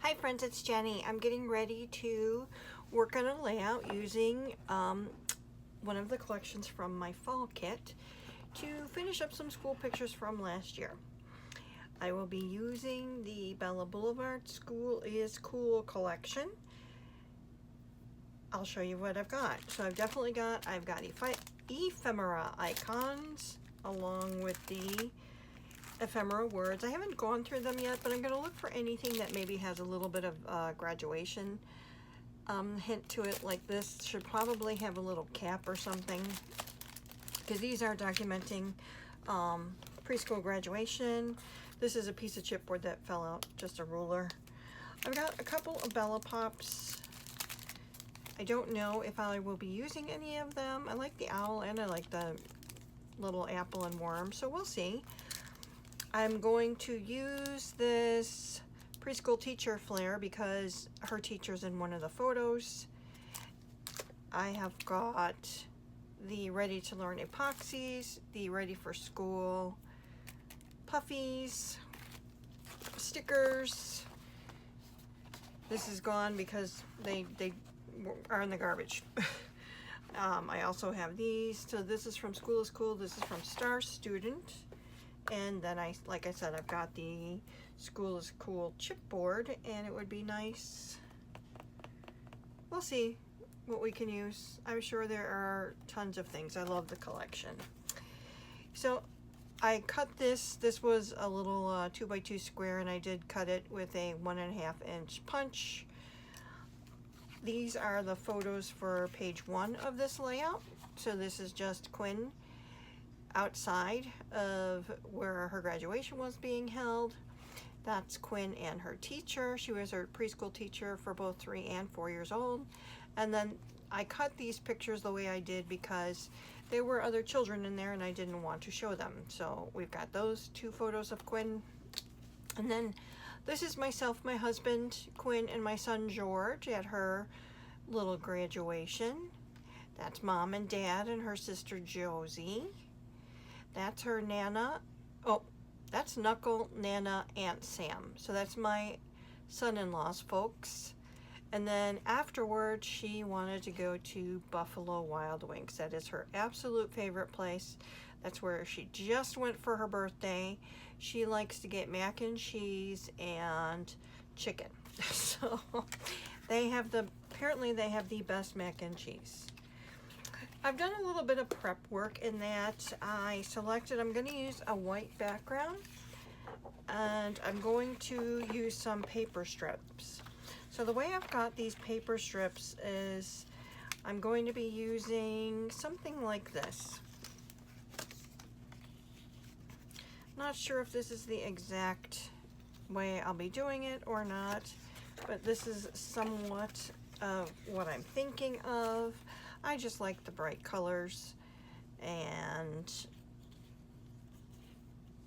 Hi friends, it's Jenny. I'm getting ready to work on a layout using one of the collections from my fall kit to finish up some school pictures from last year. I will be using the Bella Boulevard School is Cool collection. I'll show you what I've got. So I've got ephemera icons along with the ephemera words. I haven't gone through them yet, but I'm going to look for anything that maybe has a little bit of graduation hint to it. Like this should probably have a little cap or something, because these are documenting preschool graduation. This is a piece of chipboard that fell out, just a ruler. I've got a couple of Bella Pops. I don't know if I will be using any of them. I like the owl and I like the little apple and worm, so we'll see. I'm going to use this preschool teacher flare because her teacher's in one of the photos. I have got the Ready to Learn epoxies, the Ready for School puffies, stickers. This is gone because they are in the garbage. I also have these. So this is from School is Cool. This is from Star Student. And then like I said, I've got the School is Cool chipboard, and it would be nice. We'll see what we can use. I'm sure there are tons of things. I love the collection. So I cut this. This was a little 2x2 square, and I did cut it with a 1.5 inch punch. These are the photos for page 1 of this layout. So this is just Quinn outside of where her graduation was being held. That's Quinn and her teacher. She was her preschool teacher for both 3 and 4 years old. And then I cut these pictures the way I did because there were other children in there and I didn't want to show them. So we've got those 2 photos of Quinn. And then this is myself, my husband, Quinn, and my son George at her little graduation. That's Mom and Dad and her sister Josie. That's her Nana. Oh, that's Knuckle, Nana, Aunt Sam. So that's my son-in-law's folks. And then afterwards, she wanted to go to Buffalo Wild Wings. That is her absolute favorite place. That's where she just went for her birthday. She likes to get mac and cheese and chicken. So apparently they have the best mac and cheese. I've done a little bit of prep work in that I'm going to use a white background, and I'm going to use some paper strips. So the way I've got these paper strips is I'm going to be using something like this. Not sure if this is the exact way I'll be doing it or not, but this is somewhat of what I'm thinking of. I just like the bright colors, and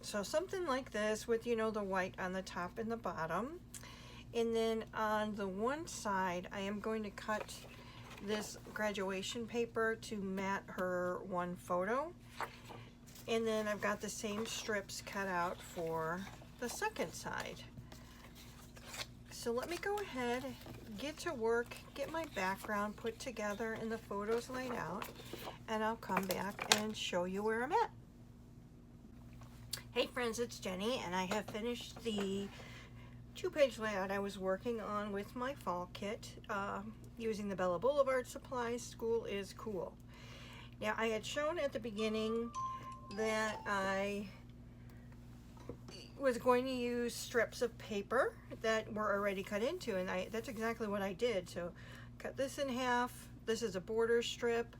so something like this with, you know, the white on the top and the bottom. And then on the one side, I am going to cut this graduation paper to mat her one photo. And then I've got the same strips cut out for the second side. So let me go ahead, get to work, get my background put together and the photos laid out, and I'll come back and show you where I'm at. Hey friends, it's Jenny, and I have finished the 2-page layout I was working on with my fall kit using the Bella Boulevard supplies. School is Cool. Now, I had shown at the beginning that I was going to use strips of paper that were already cut into, and that's exactly what I did. So cut this in half. This is a border strip.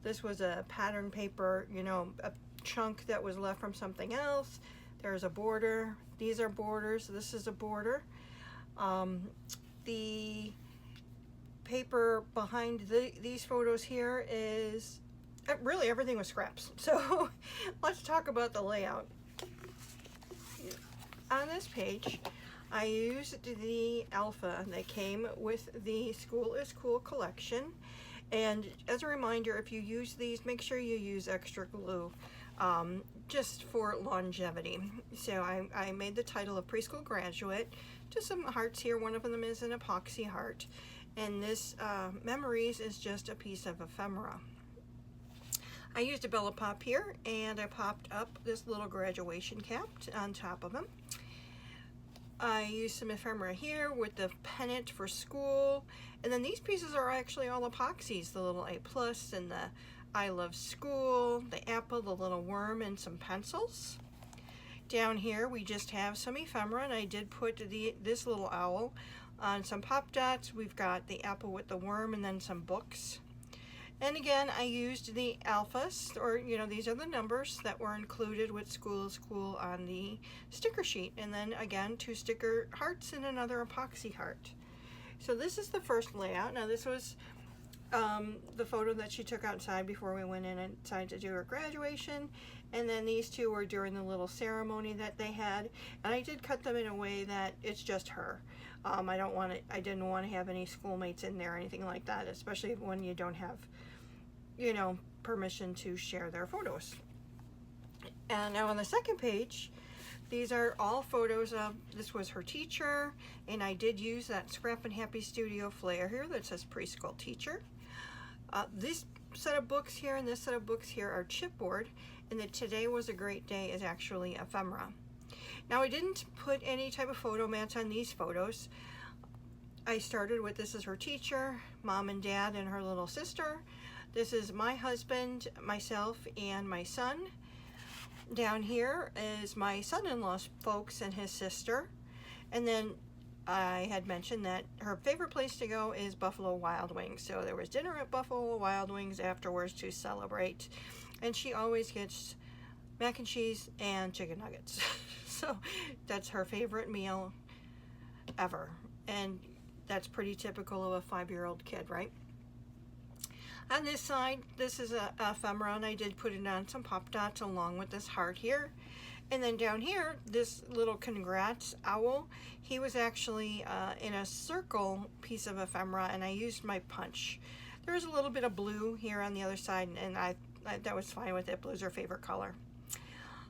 This was a pattern paper, you know, a chunk that was left from something else. There's a border. These are borders. This is a border. The paper behind these photos here is really everything was scraps. So let's talk about the layout. On this page, I used the alpha that came with the School is Cool collection. And as a reminder, if you use these, make sure you use extra glue. just for longevity. So I made the title of preschool graduate. Just some hearts here. One of them is an epoxy heart. And this memories is just a piece of ephemera. I used a Bella Pop here, and I popped up this little graduation cap on top of them. I used some ephemera here with the pennant for school. And then these pieces are actually all epoxies. The little A+ and the I love school, the apple, the little worm, and some pencils. Down here we just have some ephemera, and I did put this little owl on some pop dots. We've got the apple with the worm, and then some books. And again, I used the alphas, or these are the numbers that were included with School is Cool on the sticker sheet. And then again, 2 sticker hearts and another epoxy heart. So this is the first layout. Now this was the photo that she took outside before we went inside to do her graduation. And then these 2 were during the little ceremony that they had. And I did cut them in a way that it's just her. I didn't want to have any schoolmates in there or anything like that, especially when you don't have permission to share their photos. And now on the second page, these are all photos of, this was her teacher, and I did use that Scrap and Happy Studio flare here that says preschool teacher. This set of books here and this set of books here are chipboard, and the Today Was a Great Day is actually ephemera. Now I didn't put any type of photo mats on these photos. I started with, this is her teacher, mom and dad, and her little sister. This is my husband, myself, and my son. Down here is my son-in-law's folks and his sister. And then I had mentioned that her favorite place to go is Buffalo Wild Wings. So there was dinner at Buffalo Wild Wings afterwards to celebrate. And she always gets mac and cheese and chicken nuggets. So that's her favorite meal ever. And that's pretty typical of a 5-year-old kid, right? On this side, this is a ephemera, and I did put it on some pop dots along with this heart here. And then down here, this little congrats owl, he was actually in a circle piece of ephemera, and I used my punch. There's a little bit of blue here on the other side, and that was fine with it. Blue's her favorite color.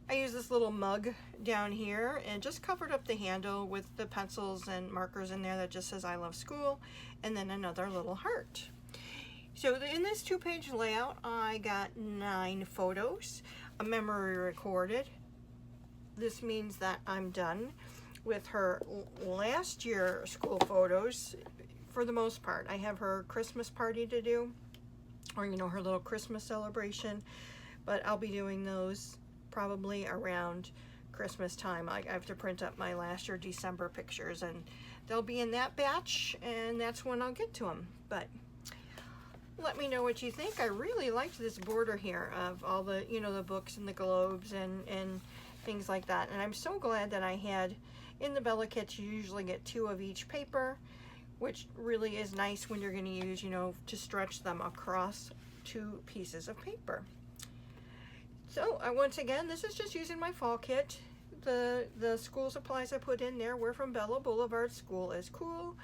I used this little mug down here and just covered up the handle with the pencils and markers in there that just says I love school, and then another little heart. So in this 2-page layout, I got 9 photos, a memory recorded. This means that I'm done with her last year school photos for the most part. I have her Christmas party to do, or her little Christmas celebration, but I'll be doing those probably around Christmas time. I have to print up my last year December pictures, and they'll be in that batch, and that's when I'll get to them. But let me know what you think. I really liked this border here of all the the books and the globes and things like that. And I'm so glad that I had, in the Bella kits you usually get 2 of each paper, which really is nice when you're going to use to stretch them across 2 pieces of paper. So once again, this is just using my fall kit. The school supplies I put in there were from Bella Boulevard School is Cool,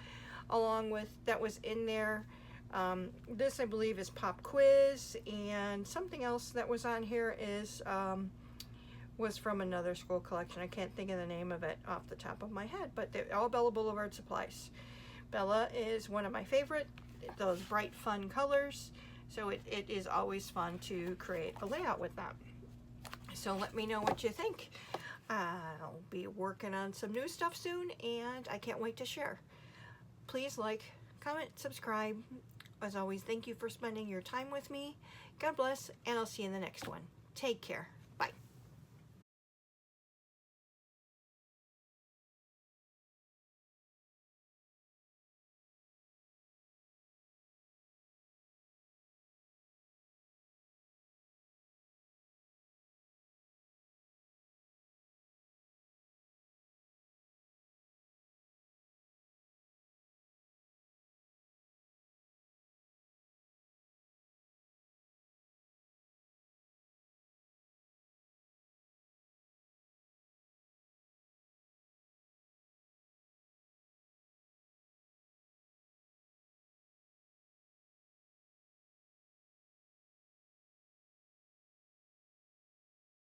along with, that was in there. This I believe is Pop Quiz, and something else that was on here is was from another school collection. I can't think of the name of it off the top of my head, but they're all Bella Boulevard supplies. Bella is one of my favorite, those bright fun colors, so it is always fun to create a layout with that. So let me know what you think. I'll be working on some new stuff soon, and I can't wait to share. Please like, comment, subscribe. As always, thank you for spending your time with me. God bless, and I'll see you in the next one. Take care.